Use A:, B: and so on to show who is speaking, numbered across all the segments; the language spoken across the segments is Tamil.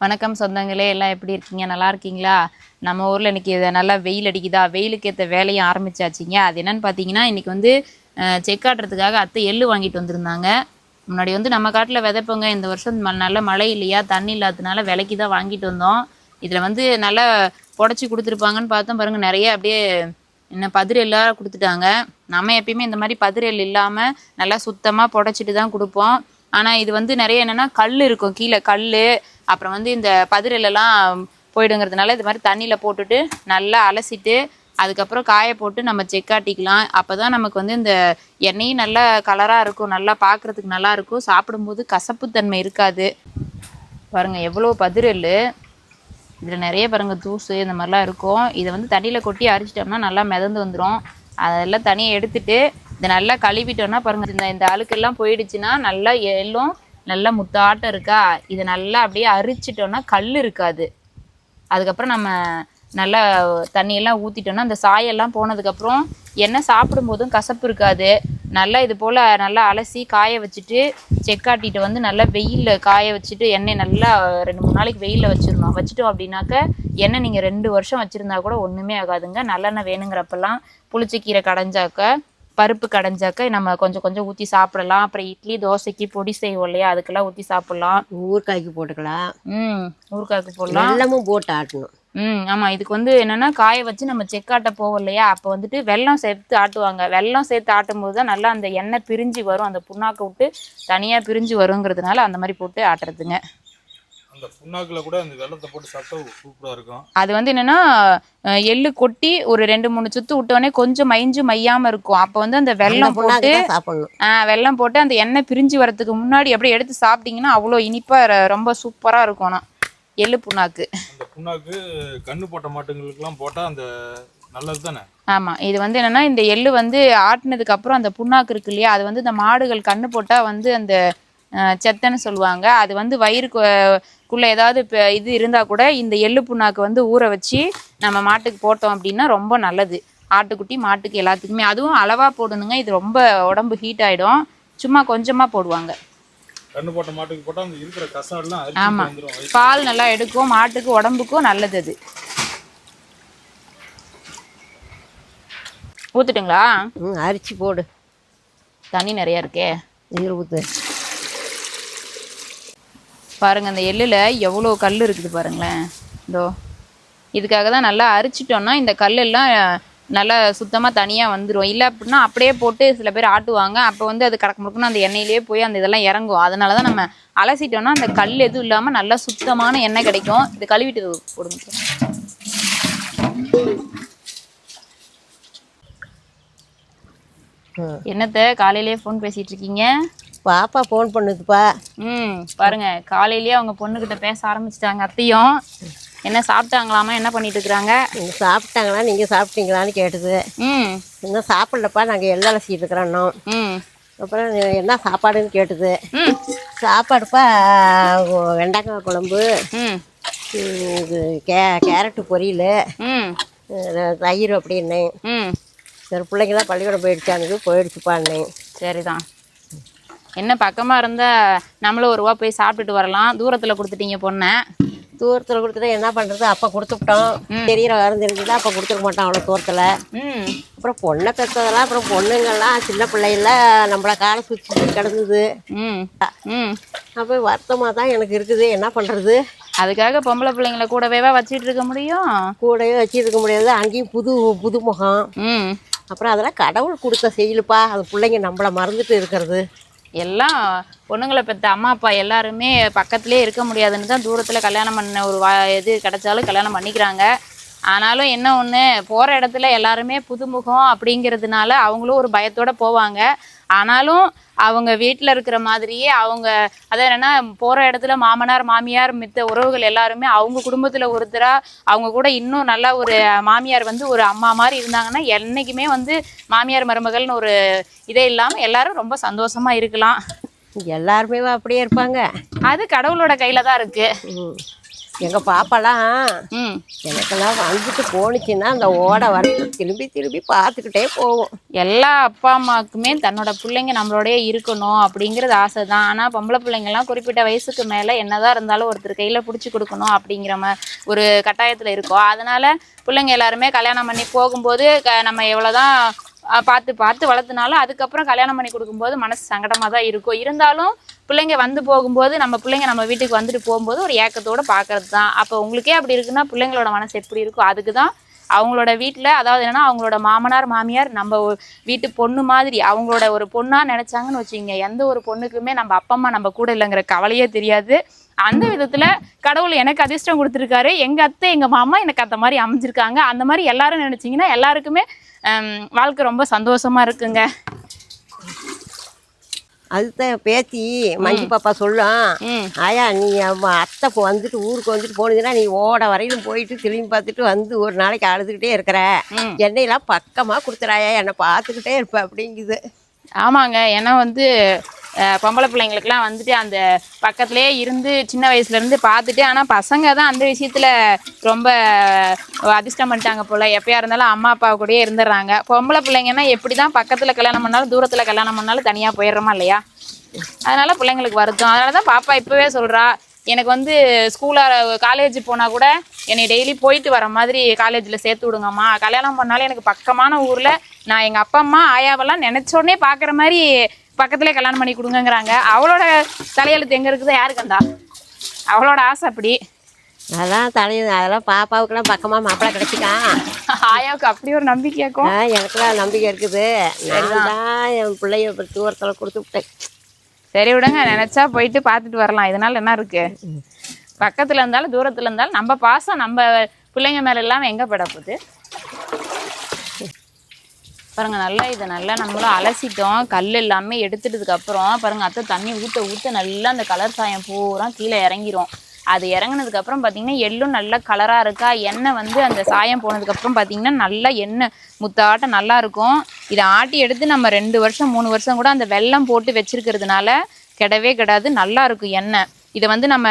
A: வணக்கம் சொந்தங்களே, எல்லாம் எப்படி இருக்கீங்க? நல்லா இருக்கீங்களா? நம்ம ஊரில் இன்றைக்கி நல்லா வெயில் அடிக்குதா, வெயிலுக்கு ஏற்ற வேலையும் ஆரம்பிச்சாச்சிங்க. அது என்னென்னு பார்த்தீங்கன்னா, இன்றைக்கி வந்து செக்காட்டுறதுக்காக அத்தை எள்ளு வாங்கிட்டு வந்திருந்தாங்க. முன்னாடி வந்து நம்ம காட்டில் விதைப்போங்க. இந்த வருஷம் நல்ல மழை இல்லையா, தண்ணி இல்லாததுனால விலைக்கு தான் வாங்கிட்டு வந்தோம். இதில் வந்து நல்லா புடச்சி கொடுத்துருப்பாங்கன்னு பார்த்தோம் பாருங்கள். நிறைய அப்படியே என்ன பதிர் எல்லாம் கொடுத்துட்டாங்க. நம்ம எப்பயுமே இந்த மாதிரி பதிர் எள் இல்லாமல் நல்லா சுத்தமாக புடச்சிட்டு தான் கொடுப்போம். ஆனால் இது வந்து நிறைய என்னென்னா கல் இருக்கும், கீழே கல், அப்புறம் வந்து இந்த பதிரெல்லாம் போயிடுங்கிறதுனால இது மாதிரி தண்ணியில் போட்டுட்டு நல்லா அலசிட்டு அதுக்கப்புறம் காய போட்டு நம்ம செக்காட்டிக்கலாம். அப்போ தான் நமக்கு வந்து இந்த எண்ணெயும் நல்லா கலராக இருக்கும், நல்லா பார்க்குறதுக்கு நல்லா இருக்கும், சாப்பிடும்போது கசப்புத்தன்மை இருக்காது. பாருங்கள் எவ்வளோ பதிரெல், இதில் நிறைய பாருங்கள் தூசு இந்த மாதிரிலாம் இருக்கும். இதை வந்து தண்ணியில் கொட்டி அரிச்சிட்டோம்னா நல்லா மிதந்து வந்துடும். அதெல்லாம் தனியாக எடுத்துட்டு இதை நல்லா கழுவிட்டோம்னா பாருங்கள், இந்த அழுக்கெல்லாம் போயிடுச்சுன்னா நல்லா எள்ளும் நல்லா முத்தாட்டம் இருக்கா. இதை நல்லா அப்படியே அரிச்சிட்டோன்னா கல் இருக்காது. அதுக்கப்புறம் நம்ம நல்லா தண்ணியெல்லாம் ஊற்றிட்டோன்னா அந்த சாயெல்லாம் போனதுக்கப்புறம் எண்ணெய் சாப்பிடும்போதும் கசப்பு இருக்காது. நல்லா இது போல் நல்லா அலசி காய வச்சுட்டு செக்காட்டிட்டு வந்து நல்லா வெயிலில் காய வச்சுட்டு எண்ணெய் நல்லா 2-3 நாளைக்கு வெயிலில் வச்சுட்டோம் அப்படின்னாக்க எண்ணெய் நீங்கள் 2 வருஷம் வச்சுருந்தா கூட ஒன்றுமே ஆகாதுங்க. நல்லெண்ணெய் வேணுங்கிறப்பெல்லாம் புளிச்சக்கீரை கடைஞ்சாக்க, பருப்பு கடைஞ்சாக்க நம்ம கொஞ்சம் கொஞ்சம் ஊற்றி சாப்பிடலாம். அப்புறம் இட்லி தோசைக்கு பொடி செய்வோம் இல்லையா, அதுக்கெல்லாம் ஊற்றி சாப்பிட்லாம்.
B: ஊறுகாய்க்கு போட்டுக்கலாம்.
A: ஊறுகாய்க்கு போடலாம்.
B: வெல்லமும் போட்டு ஆட்டணும்.
A: ஆமாம். இதுக்கு வந்து என்னென்னா காய வச்சு நம்ம செக்காட்ட போவோம் இல்லையா, அப்போ வந்துட்டு வெல்லம் சேர்த்து ஆட்டுவாங்க. வெல்லம் சேர்த்து ஆட்டும் போது தான் நல்லா அந்த எண்ணெய் பிரிஞ்சு வரும், அந்த புண்ணாக்கை விட்டு தனியாக பிரிஞ்சு வருங்கிறதுனால அந்த மாதிரி போட்டு ஆட்டுறதுங்க.
C: அந்த புண்ணாக்குல கூட அந்த வெல்லத்தை போட்டு சாப்பிட்டா சூப்பரா இருக்கும்.
A: அது வந்து என்னன்னா எள்ளு கொட்டி ஒரு 2-3 சுத்து விட்டோடனே கொஞ்சம் மையாம இருக்கும். அப்போ வந்து அந்த வெல்லம் போட்டு வெல்லம் போட்டு அந்த எண்ணெய் பிரிஞ்சு வரதுக்கு முன்னாடி அப்படியே எடுத்து சாப்பிட்டீங்கன்னா அவ்வளோ இனிப்பா ரொம்ப சூப்பரா இருக்கும். ஆனால் எள்ளு புண்ணாக்கு,
C: அந்த புண்ணாக்கு கண்ணு போட்ட மாட்டுங்களுக்குலாம் போட்டா அந்த நல்லது தானே.
A: ஆமாம். இது வந்து என்னன்னா இந்த எள்ளு வந்து ஆட்டினதுக்கு அப்புறம் அந்த புண்ணாக்கு இருக்கு இல்லையா, அது வந்து இந்த மாடுகள் கண்ணு போட்டால் வந்து அந்த செத்தன்னு சொல்லுவாங்க. அது வந்து வயிறுக்குள்ளே ஏதாவது இது இருந்தால் கூட இந்த எள்ளு புண்ணாக்கு வந்து ஊற வச்சு நம்ம மாட்டுக்கு போட்டோம் அப்படின்னா ரொம்ப நல்லது. ஆட்டுக்குட்டி மாட்டுக்கு எல்லாத்துக்குமே. அதுவும் அளவாக போடணுங்க. இது ரொம்ப உடம்பு ஹீட் ஆகிடும். சும்மா கொஞ்சமாக போடுவாங்க.
C: கண்ணு போட்ட மாட்டுக்கு போட்டால் அந்த இருக்கிற கசம்லாம்.
A: ஆமாம், பால் நல்லா எடுக்கும், மாட்டுக்கு உடம்புக்கும் நல்லது. அது ஊற்றுட்டுங்களா?
B: அரிச்சு போடு.
A: தண்ணி நிறையா இருக்கே,
B: இதில் ஊற்று.
A: பாருங்கள் அந்த எள்ளில் எவ்வளோ கல் இருக்குது பாருங்களேன். இதோ இதுக்காக தான் நல்லா அரிச்சிட்டோன்னா இந்த கல்லெல்லாம் நல்லா சுத்தமாக தனியாக வந்துடும். இல்லை அப்படின்னா அப்படியே போட்டு சில பேர் ஆட்டுவாங்க. அப்போ வந்து அது கடக்க முடுக்குன்னு அந்த எண்ணெயிலே போய் அந்த இதெல்லாம் இறங்கும். அதனால தான் நம்ம அலசிட்டோன்னா அந்த கல் எதுவும் இல்லாமல் நல்லா சுத்தமான எண்ணெய் கிடைக்கும். இது கழுவிட்டு போடுங்க. என்னத்தை காலையிலேயே ஃபோன் பேசிகிட்டு இருக்கீங்க?
B: பாப்பா ஃபோன் பண்ணுதுப்பா.
A: பாருங்க காலையிலேயே அவங்க பொண்ணுக்கிட்ட பேச ஆரம்பிச்சிட்டாங்க. அத்தையும் என்ன சாப்பிட்டாங்களாமா, என்ன பண்ணிட்டு இருக்கிறாங்க?
B: சாப்பிட்டாங்களா, நீங்கள் சாப்பிட்டீங்களான்னு கேட்டுது. இன்னும் சாப்பிடலப்பா, நாங்கள் எல்லாம் அலசிட்டு இருக்கிறோம். அப்புறம் என்ன சாப்பாடுன்னு கேட்டுது. சாப்பாடுப்பா வெண்டைக்காய் குழம்பு, இது கேரட்டு பொரியல், தயிர் அப்படின்னு. சரி, பிள்ளைங்களாம் பள்ளிக்கூடம் போயிடுச்சுப்பான்னு.
A: சரிதான். என்ன பக்கமாக இருந்தால் நம்மளும் ஒரு ரூபா போய் சாப்பிட்டுட்டு வரலாம். தூரத்தில் கொடுத்துட்டீங்க பொண்ணை.
B: தூரத்தில் கொடுத்துட்டா என்ன பண்ணுறது, அப்போ கொடுத்துவிட்டோம். தெரிகிற வாரம் தெரிஞ்சுதான் அப்போ கொடுத்துருக்க மாட்டோம் அவ்வளோ தூரத்தில். அப்புறம் பொண்ணை பெற்றதெல்லாம் அப்புறம் பொண்ணுங்கள்லாம் சின்ன பிள்ளைகள நம்மளை காலை சுற்றி கிடந்தது. அப்போ வருத்தமாக தான் எனக்கு இருக்குது. என்ன பண்ணுறது?
A: அதுக்காக பொம்பளை பிள்ளைங்களை கூடவே வச்சுட்டு இருக்க முடியும்?
B: கூடவே வச்சுட்டு இருக்க முடியாது. அங்கேயும் புது முகம். அப்புறம் அதெல்லாம் கடவுள் கொடுத்த செயலுப்பா. அது பிள்ளைங்க நம்மளை மறந்துட்டு இருக்கிறது.
A: எல்லாம் பொண்ணுங்களை பெற்ற அம்மா அப்பா எல்லாருமே பக்கத்துலேயே இருக்க முடியாதுன்னு தான் தூரத்தில் கல்யாணம் பண்ண ஒரு இது கிடைச்சாலும் கல்யாணம் பண்ணிக்கிறாங்க. ஆனாலும் என்ன ஒன்று, போகிற இடத்துல எல்லாருமே புதுமுகம் அப்படிங்கிறதுனால அவங்களும் ஒரு பயத்தோடு போவாங்க. ஆனாலும் அவங்க வீட்டில் இருக்கிற மாதிரியே அவங்க அதை என்னென்னா போகிற இடத்துல மாமனார் மாமியார் மித்த உறவுகள் எல்லாருமே அவங்க குடும்பத்தில் ஒருத்தராக அவங்க கூட இன்னும் நல்லா ஒரு மாமியார் வந்து ஒரு அம்மா மாதிரி இருந்தாங்கன்னா என்றைக்குமே வந்து மாமியார் மருமகள்னு ஒரு இதே இல்லாமல் எல்லாரும் ரொம்ப சந்தோஷமாக இருக்கலாம்.
B: எல்லாருமே அப்படியே இருப்பாங்க.
A: அது கடவுளோட கையில் தான் இருக்குது.
B: எங்கள் பாப்பாலாம்
A: ம்
B: எனக்கெல்லாம் வந்துட்டு போணுச்சுன்னா அந்த ஓடை வந்து திரும்பி திரும்பி பார்த்துக்கிட்டே போகும்.
A: எல்லா அப்பா அம்மாவுக்குமே தன்னோட பிள்ளைங்க நம்மளோடய இருக்கணும் அப்படிங்கிறது ஆசை தான். ஆனால் பொம்பளை பிள்ளைங்கள்லாம் குறிப்பிட்ட வயசுக்கு மேலே என்னதான் இருந்தாலும் ஒருத்தர் கையில் பிடிச்சி கொடுக்கணும் அப்படிங்கிற ஒரு கட்டாயத்தில் இருக்கும். அதனால் பிள்ளைங்க எல்லாருமே கல்யாணம் பண்ணி போகும்போது நம்ம எவ்வளோதான் பார்த்து பார்த்து வளர்த்துனாலும் அதுக்கப்புறம் கல்யாணம் பண்ணி கொடுக்கும்போது மனசு சங்கடமாக தான் இருக்கும். இருந்தாலும் பிள்ளைங்க வந்து போகும்போது நம்ம பிள்ளைங்க நம்ம வீட்டுக்கு வந்துட்டு போகும்போது ஒரு ஏக்கத்தோடு பார்க்கறது தான். அப்போ உங்களுக்கே அப்படி இருக்குன்னா பிள்ளைங்களோட மனசு எப்படி இருக்கும்? அதுக்கு தான் அவங்களோட வீட்டில், அதாவது என்னன்னா அவங்களோட மாமனார் மாமியார் நம்ம வீட்டு பொண்ணு மாதிரி அவங்களோட ஒரு பொண்ணாக நினச்சாங்கன்னு வச்சுக்கிங்க, எந்த ஒரு பொண்ணுக்குமே நம்ம அப்பா அம்மா நம்ம கூட இல்லைங்கிற கவலையே தெரியாது. அந்த விதத்தில் கடவுள் எனக்கு அதிர்ஷ்டம் கொடுத்துருக்காரு. எங்கள் அத்தை எங்கள் மாமா எனக்கு அந்த மாதிரி அமைஞ்சிருக்காங்க. அந்த மாதிரி எல்லாரும் நினச்சிங்கன்னா எல்லாருக்குமே வாழ்க்கை ரொம்ப சந்தோஷமாக இருக்குங்க.
B: அதுதான் பேத்தி மஞ்சு பாப்பா சொல்லும், ஆயா நீ அத்தை வந்துட்டு ஊருக்கு வந்துட்டு போனதுன்னா நீ ஓட வரையிலும் போயிட்டு திரும்பி பார்த்துட்டு வந்து ஒரு நாளைக்கு அழுதுகிட்டே இருக்கிற, எண்ணெயெல்லாம் பக்கமாக கொடுத்துறாயா, என்னை பார்த்துக்கிட்டே இருப்ப அப்படிங்குது.
A: ஆமாங்க, ஏன்னா வந்து பொம்பளை பிள்ளைங்களுக்குலாம் வந்துட்டு அந்த பக்கத்துலேயே இருந்து சின்ன வயசுலேருந்து பார்த்துட்டு, ஆனால் பசங்க தான் அந்த விஷயத்தில் ரொம்ப அதிர்ஷ்டம் பண்ணிட்டாங்க போல். எப்போயா இருந்தாலும் அம்மா அப்பா கூடயே இருந்துடுறாங்க. பொம்பளை பிள்ளைங்கன்னா எப்படி தான் பக்கத்தில் கல்யாணம் பண்ணாலும் தூரத்தில் கல்யாணம் பண்ணாலும் தனியாக போயிடுறோமா இல்லையா? அதனால் பிள்ளைங்களுக்கு வருத்தம். அதனால தான் பாப்பா இப்போவே சொல்கிறா, எனக்கு வந்து காலேஜ் போனால் கூட என்னை டெய்லி போயிட்டு வர மாதிரி காலேஜில் சேர்த்து விடுங்கம்மா, கல்யாணம் பண்ணாலும் எனக்கு பக்கமான ஊரில் நான் எங்கள் அப்பா அம்மா ஆயாவெல்லாம் நினச்சோடனே பார்க்குற மாதிரி பக்கத்துலேயே கல்யாணம் பண்ணி கொடுங்கங்கிறாங்க. அவளோட தலையெழுத்து எங்கே இருக்குதோ யாருக்கு அந்த அவளோட ஆசை அப்படி.
B: அதெல்லாம் பாப்பாவுக்குலாம் பக்கமாக மாப்பிள்ளை கிடைச்சிக்கான்.
A: ஆயாவுக்கு அப்படி ஒரு நம்பிக்கையாக்கும்.
B: எனக்குலாம் நம்பிக்கை இருக்குது. நான் தான் என் பிள்ளைய தூரத்தில் கொடுத்து விட்டேன்.
A: சரி விடுங்க, நினச்சா போயிட்டு பார்த்துட்டு வரலாம். இதனால என்ன இருக்குது? பக்கத்தில் இருந்தாலும் தூரத்தில் இருந்தாலும் நம்ம பாசம் நம்ம பிள்ளைங்க மேலே இல்லாமல் எங்கே பட போகுது பாருங்கள். நல்லா இதை நல்லா நம்மளும் அலசிட்டோம். கல் எல்லாமே எடுத்துட்டதுக்கப்புறம் பாருங்கள், அத்தை தண்ணி ஊற்ற ஊற்ற நல்லா அந்த கலர் சாயம் பூரா கீழே இறங்கிரும். அது இறங்கினதுக்கப்புறம் பார்த்திங்கன்னா எள்ளும் நல்லா கலராக இருக்கா. எண்ணெய் வந்து அந்த சாயம் போனதுக்கப்புறம் பார்த்திங்கன்னா நல்லா எண்ணெய் முத்தாட்டம் நல்லாயிருக்கும். இதை ஆட்டி எடுத்து நம்ம 2 வருஷம் 3 வருஷம் கூட அந்த வெல்லம் போட்டு வச்சுருக்கிறதுனால கெடவே கெடாது, நல்லாயிருக்கும் எண்ணெய். இதை வந்து நம்ம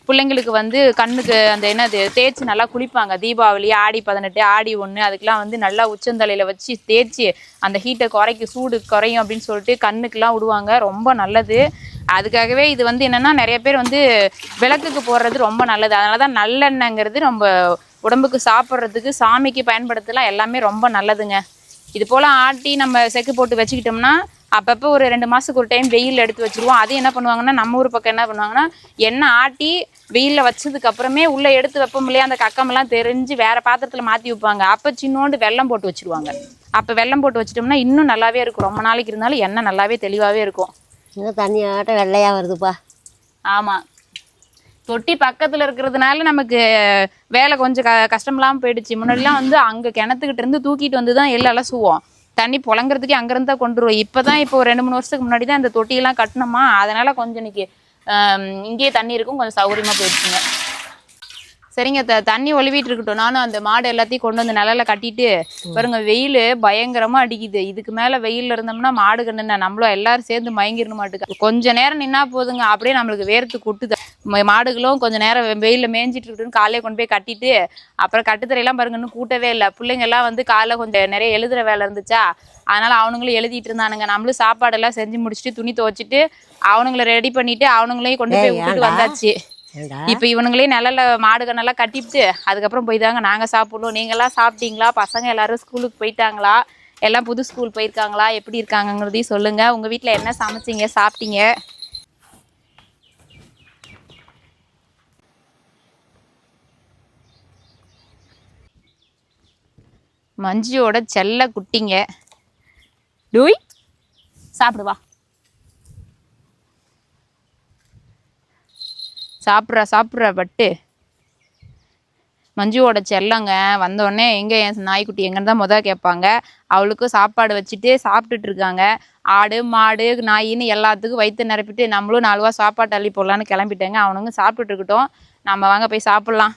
A: பிள்ளைங்களுக்கு வந்து கண்ணுக்கு அந்த என்னது தேய்ச்சி நல்லா குளிப்பாங்க. தீபாவளி, ஆடி 18, ஆடி 1 அதுக்கெலாம் வந்து நல்லா உச்சந்தலையில் வச்சு தேய்ச்சி அந்த ஹீட்டை சூடு குறையும் அப்படின்னு சொல்லிட்டு கண்ணுக்கெலாம் விடுவாங்க. ரொம்ப நல்லது. அதுக்காகவே இது வந்து என்னென்னா நிறைய பேர் வந்து விளக்குக்கு போடுறது ரொம்ப நல்லது. அதனால தான் நல்லெண்ணெய்ங்கிறது நம்ம உடம்புக்கு சாப்பிட்றதுக்கு சாமிக்கு பயன்படுத்தலாம் எல்லாமே ரொம்ப நல்லதுங்க. இது போல் ஆட்டி நம்ம செக்கு போட்டு வச்சுக்கிட்டோம்னா அப்பப்போ ஒரு 2 மாதத்துக்கு ஒரு டைம் வெயிலில் எடுத்து வச்சுருவோம். அது என்ன பண்ணுவாங்கன்னா நம்ம ஊர் பக்கம் என்ன பண்ணுவாங்கன்னா எண்ணெய் ஆட்டி வெயிலில் வச்சதுக்கப்புறமே உள்ளே எடுத்து வைப்போம் இல்லையா, அந்த கக்கமெல்லாம் தெரிஞ்சு வேறு பாத்திரத்தில் மாற்றி வைப்பாங்க. அப்போ சின்னோண்டு வெல்லம் போட்டு வச்சுருவாங்க. அப்போ வெல்லம் போட்டு வச்சிட்டோம்னா இன்னும் நல்லாவே இருக்கும். ரொம்ப நாளைக்கு இருந்தாலும் எண்ணெய் நல்லாவே தெளிவாகவே இருக்கும்.
B: இன்னும் தண்ணியாட்டம் வெள்ளையாக வருதுப்பா.
A: ஆமாம், தொட்டி பக்கத்தில் இருக்கிறதுனால நமக்கு வேலை கொஞ்சம் கஷ்டமில்லாமல் போயிடுச்சு. முன்னாடிலாம் வந்து அங்கே கிணத்துக்கிட்ட இருந்து தூக்கிட்டு வந்து தான் எள்ளு அலசுவோம். தண்ணி புழங்குறதுக்கே அங்கேருந்து தான் கொண்டு வருவோம். இப்போ தான் இப்போ 2-3 வருஷத்துக்கு முன்னாடி தான் இந்த தொட்டியெல்லாம் கட்டணுமா, அதனால் கொஞ்சம் இன்னைக்கு இங்கேயே தண்ணி இருக்கும், கொஞ்சம் சௌகரியமாக போயிடுச்சுங்க. சரிங்க, தண்ணி ஒழுவிட்டு இருக்கட்டும். நானும் அந்த மாடு எல்லாத்தையும் கொண்டு வந்து நிழல கட்டிட்டு பாருங்க, வெயில் பயங்கரமாக அடிக்குது. இதுக்கு மேலே வெயிலில் இருந்தோம்னா மாடு கண்ணுன்னா நம்மளும் எல்லாரும் சேர்ந்து மயங்கிடணும் மாட்டுக்கு. கொஞ்சம் நேரம் நின்னா போதுங்க, அப்படியே நம்மளுக்கு வேர்த்து கொட்டுது. மாடுகளும் கொஞ்சம் நேரம் வெயிலில் மேய்ஞ்சிட்டு இருக்குன்னு காலையே கொண்டு போய் கட்டிட்டு அப்புறம் கட்டுத்தரையெல்லாம் பாருங்க இன்னும் கூட்டவே இல்லை. பிள்ளைங்க எல்லாம் வந்து காலைல கொஞ்சம் நிறைய எழுதுகிற வேலை இருந்துச்சா, அதனால் அவனுங்களும் எழுதிட்டு இருந்தானுங்க. நம்மளும் சாப்பாடெல்லாம் செஞ்சு முடிச்சுட்டு துணி துவைச்சிட்டு அவனுங்களை ரெடி பண்ணிட்டு அவனுங்களையும் கொண்டு போய் விட்டுட்டு வந்தாச்சு. இப்போ இவனுங்களையும் நிழல்ல மாடுக நல்லா கட்டிவிட்டு அதுக்கப்புறம் போய் தாங்க நாங்கள் சாப்பிடணும். நீங்களாம் சாப்பிட்டீங்களா? பசங்க எல்லாரும் ஸ்கூலுக்கு போயிட்டாங்களா? எல்லாம் புது ஸ்கூல் போயிருக்காங்களா? எப்படி இருக்காங்கங்கிறதையும் சொல்லுங்கள். உங்கள் வீட்டில் என்ன சமைச்சிங்க, சாப்பிட்டீங்க? மஞ்சியோட செல்ல குட்டிங்க. டூய் சாப்பிடுவா, சாப்பிட்ற பட்டு மஞ்சுவோட செல்லங்க. வந்தோடனே எங்கே என் நாய்க்குட்டி எங்கன்னு தான் முதல் கேட்பாங்க. அவளுக்கும் சாப்பாடு வச்சுட்டு சாப்பிட்டுட்டு இருக்காங்க. ஆடு மாடு நாயின்னு எல்லாத்துக்கும் வயிற்று நிரப்பிட்டு நம்மளும் 4 ரூபா சாப்பாட்டு அள்ளி போடலான்னு கிளம்பிட்டேங்க. அவனுங்க சாப்பிட்டுட்டு இருக்கட்டும், நம்ம வாங்க போய் சாப்பிட்லாம்.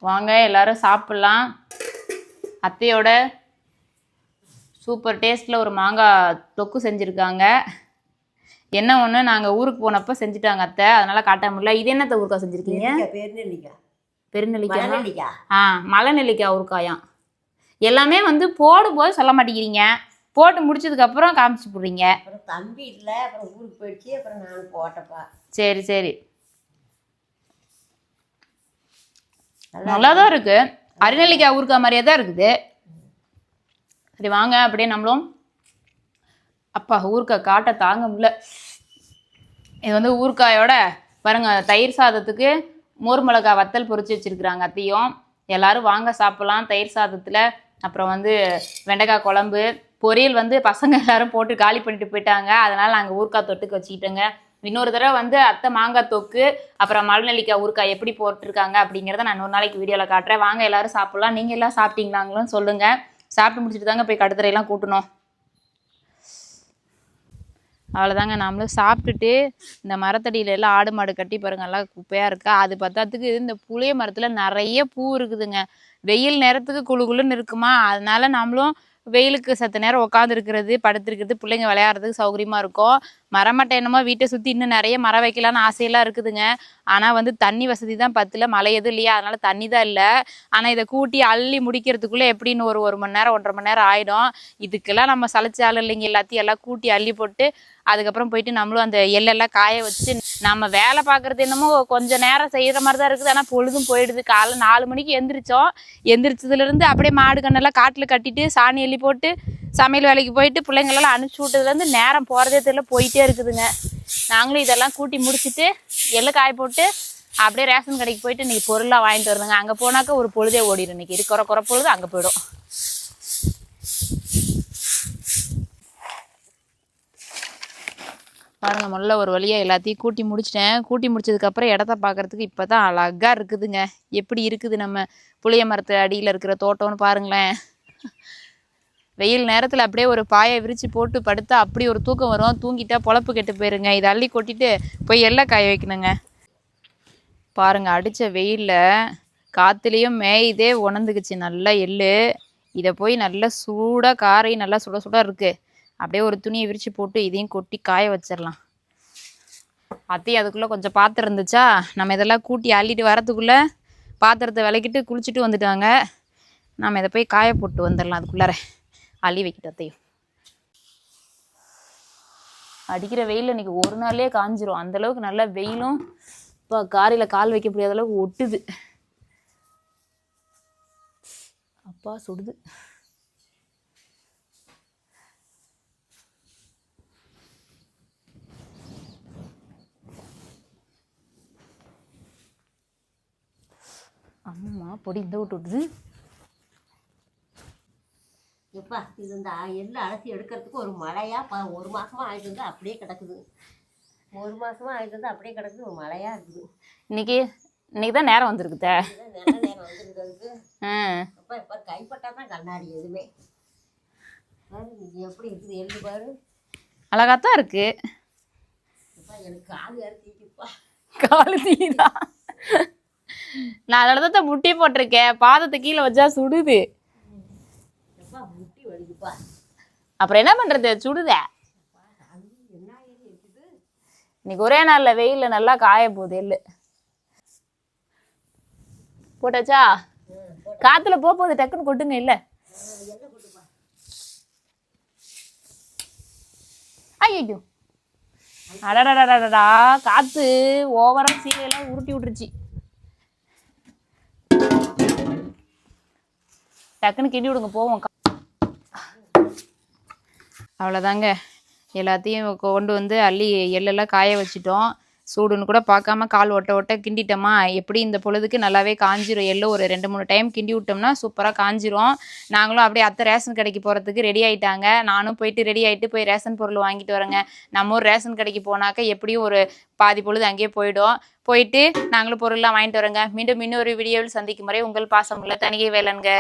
A: வாங்க எல்லாரும் சாப்பிட்லாம். அத்தையோட சூப்பர் டேஸ்ட்டில் ஒரு மாங்காய் தொக்கு செஞ்சுருக்காங்க. என்ன ஒன்று நாங்கள் ஊருக்கு போனப்போ செஞ்சுட்டாங்க அத்தை, அதனால காட்ட முடியல. இது என்னத்த ஊறுக்காய் செஞ்சுருக்கீங்க? பெருநெல்லிக்காய். மலை நெல்லிக்காய் ஊறுக்காயாம். எல்லாமே வந்து போடும்போது சொல்ல மாட்டேங்கிறீங்க, போட்டு முடிச்சதுக்கப்புறம் காமிச்சு போடுறீங்க.
B: அப்புறம் தம்பி இல்லை, அப்புறம் ஊருக்கு போயிடுச்சு, அப்புறம் நான் போட்டப்பா.
A: சரி சரி, நல்லா தான் இருக்கு. அரிநெல்லிக்காய் ஊறுக்காய் மாதிரியே தான் இருக்குது. சரி வாங்க அப்படியே நம்மளும். அப்பா ஊறுக்காய் காட்ட தாங்க முடியல. இது வந்து ஊறுக்காயோட பாருங்க, தயிர் சாதத்துக்கு மோர் மிளகாய் வத்தல் பொரிச்சு வச்சிருக்கிறாங்க அத்தையும். எல்லாரும் வாங்க சாப்பிடலாம் தயிர் சாதத்தில். அப்புறம் வந்து வெண்டைக்காய் குழம்பு, பொரியல் வந்து பசங்க எல்லாரும் போட்டு காலி பண்ணிட்டு போயிட்டாங்க, அதனால நாங்கள் ஊறுக்காய் தொட்டுக்கு வச்சுக்கிட்டோங்க. இன்னொரு தடவை வந்து அத்தை மாங்காய் தொக்கு அப்புறம் மலைநெல்லிக்காய் ஊறுக்காய் எப்படி போட்டிருக்காங்க அப்படிங்கிறத நான் ஒரு நாளைக்கு வீடியோவில் காட்டுறேன். வாங்க எல்லாரும் சாப்பிட்லாம். நீங்கள் எல்லாம் சாப்பிட்டீங்களாங்களும் சொல்லுங்கள். சாப்பிட்டு முடிச்சுட்டு தாங்க போய் கடுத்துறையெல்லாம் கூட்டணும். அவ்வளோதாங்க, நாமளும் சாப்பிட்டுட்டு இந்த மரத்தடியில எல்லாம் ஆடு மாடு கட்டி பாருங்க, எல்லாம் குப்பையாக இருக்கா. அது பத்தாத்துக்கு இந்த புளிய மரத்தில் நிறைய பூ இருக்குதுங்க. வெயில் நேரத்துக்கு குழு குழுன்னு இருக்குமா, அதனால நம்மளும் வெயிலுக்கு சத்த நேரம் உட்காந்துருக்கிறது படுத்துருக்கிறது பிள்ளைங்க விளையாடுறதுக்கு சௌகரியமாக இருக்கும். மரமட்டை என்னமோ வீட்டை சுற்றி இன்னும் நிறைய மரம் வைக்கலான்னு ஆசையெல்லாம் இருக்குதுங்க. ஆனால் வந்து தண்ணி வசதி தான் பத்தில், மழை எதுவும் இல்லையா, அதனால தண்ணி தான் இல்லை. ஆனால் இதை கூட்டி அள்ளி முடிக்கிறதுக்குள்ளே எப்படின்னு ஒரு மணி நேரம் 1.5 மணி நேரம் ஆகிடும். இதுக்கெல்லாம் நம்ம சளைச்சாலும் இல்லைங்க, எல்லாத்தையும் எல்லாம் கூட்டி அள்ளி போட்டு அதுக்கப்புறம் போயிட்டு நம்மளும் அந்த எள்ளெல்லாம் காய வச்சு நம்ம வேலை பார்க்குறது என்னமோ கொஞ்சம் நேரம் செய்கிற மாதிரி தான் இருக்குது. ஆனால் பொழுதும் போயிடுது. காலைல 4 மணிக்கு எந்திரிச்சோம். எந்திரிச்சதுலேருந்து அப்படியே மாடு கண்ணெல்லாம் காட்டில் கட்டிட்டு சாணி அள்ளி போட்டு சமையல் வேலைக்கு போயிட்டு பிள்ளைங்களெல்லாம் அனுப்பிச்சி விட்டதுலேருந்து நேரம் போகிறதே தெரியல, போயிட்டே இருக்குதுங்க. நாங்களும் இதெல்லாம் கூட்டி முடிச்சுட்டு எள்ளு காய போட்டு அப்படியே ரேஷன் கடைக்கு போயிட்டு இன்றைக்கி பொருளாக வாங்கிட்டு வரணுங்க. அங்கே போனாக்கா ஒரு பொழுதே ஓடிடும். இன்றைக்கி இருக்கிற குறை பொழுது அங்கே போயிடும். பாருங்க, முதல்ல ஒரு வழியாக எல்லாத்தையும் கூட்டி முடிச்சிட்டேன். கூட்டி முடிச்சதுக்கப்புறம் இடத்த பார்க்குறதுக்கு இப்போ தான் அழகாக இருக்குதுங்க. எப்படி இருக்குது நம்ம புளிய மரத்து அடியில் இருக்கிற தோட்டம்னு பாருங்களேன். வெயில் நேரத்தில் அப்படியே ஒரு பாயை விரித்து போட்டு படுத்தா அப்படி ஒரு தூக்கம் வரும். தூங்கிட்டா பொழப்பு கெட்டு போயிருங்க. இதை அள்ளி கொட்டிட்டு போய் எல்லாம் காய வைக்கணுங்க. பாருங்கள், அடித்த வெயிலில் காற்றுலேயும் மேய்தே உணர்ந்துக்குச்சு நல்லா எள்ளு. இதை போய் நல்லா சூடாக காரை நல்லா சுட சுட இருக்குது. அப்படியே ஒரு துணியை விரித்து போட்டு இதையும் கொட்டி காய வச்சிடலாம். அத்தையும் அதுக்குள்ளே கொஞ்சம் பாத்திரம் இருந்துச்சா, நம்ம இதெல்லாம் கூட்டி அள்ளிட்டு வரத்துக்குள்ளே பாத்திரத்தை விளக்கிட்டு குளிச்சுட்டு வந்துட்டாங்க. நம்ம இதை போய் காய போட்டு வந்துடலாம். அதுக்குள்ளார அள்ளி வைக்கிட்டு அத்தையும். அடிக்கிற வெயில் இன்னைக்கு ஒரு நாள்லேயே காஞ்சிரும். அந்தளவுக்கு நல்லா வெயிலும் இப்போ காரில் கால் வைக்க முடியாத அளவுக்கு ஒட்டுது. அப்பா சுடுது. அம்மா பொடி இந்த விட்டுடுது.
B: எப்பா இது இந்த எள்ளு அலசி எடுக்கிறதுக்கு ஒரு மழையாக ஒரு மாதமாக ஆகிட்டு வந்து அப்படியே கிடக்குது. ஒரு மாதமாக ஆகிட்டு வந்து அப்படியே கிடக்குது, ஒரு மழையாக இருக்குது.
A: இன்னைக்கு தான் நேரம் வந்துருக்குத.
B: நல்ல நேரம் வந்துருக்கிறதுக்கு. அப்பா இப்போ கைப்பட்டா தான் கண்ணாடி எதுவுமே. எப்படி இருக்குது எள்ளு பாரு,
A: அழகாத்தான் இருக்கு.
B: அப்பா எனக்கு காலு யாரு தீக்குப்பா.
A: காலு தீதா? நான் அதோட தான் முட்டி போட்டிருக்கேன். பாதத்தை கீழே வச்சா சுடுது.
B: முட்டி வலிக்குப்பா.
A: அப்புறம் என்ன பண்றது, சுடுத. இன்னைக்கு ஒரே நாள்ல வெயில்ல நல்லா காய போகுது எள்ளு. போட்டாச்சா? காத்துல போகுது, டக்குன்னு கொட்டுங்க. இல்ல ஐயோ, அடடடடடா, காத்து ஓவரா சீலையெல்லாம் உருட்டி விட்டுருச்சு. டக்குன்னு கிண்டி விடுங்க போவோம். அவ்வளோதாங்க, எல்லாத்தையும் கொண்டு வந்து அள்ளி எள்ளெல்லாம் காய வச்சிட்டோம். சூடுன்னு கூட பார்க்காம கால் ஒட்ட கிண்டிட்டோமா, எப்படி இந்த பொழுதுக்கு நல்லாவே காஞ்சிரும். எள்ளு ஒரு 2-3 டைம் கிண்டி விட்டோம்னா சூப்பராக காஞ்சிரும். நாங்களும் அப்படியே அத்தை ரேஷன் கடைக்கு போகிறதுக்கு ரெடி ஆகிட்டாங்க. நானும் போயிட்டு ரெடி ஆகிட்டு போய் ரேஷன் பொருள் வாங்கிட்டு வரேங்க. நம்ம ஊர் ரேஷன் கடைக்கு போனாக்க எப்படியும் ஒரு பாதி பொழுது அங்கேயே போயிடும். போயிட்டு நாங்களும் பொருள்லாம் வாங்கிட்டு வரோங்க. மீண்டும் இன்னொரு வீடியோவில் சந்திக்கும் வரை உங்கள் பாசமுள்ள தணிகை வேலனுங்க.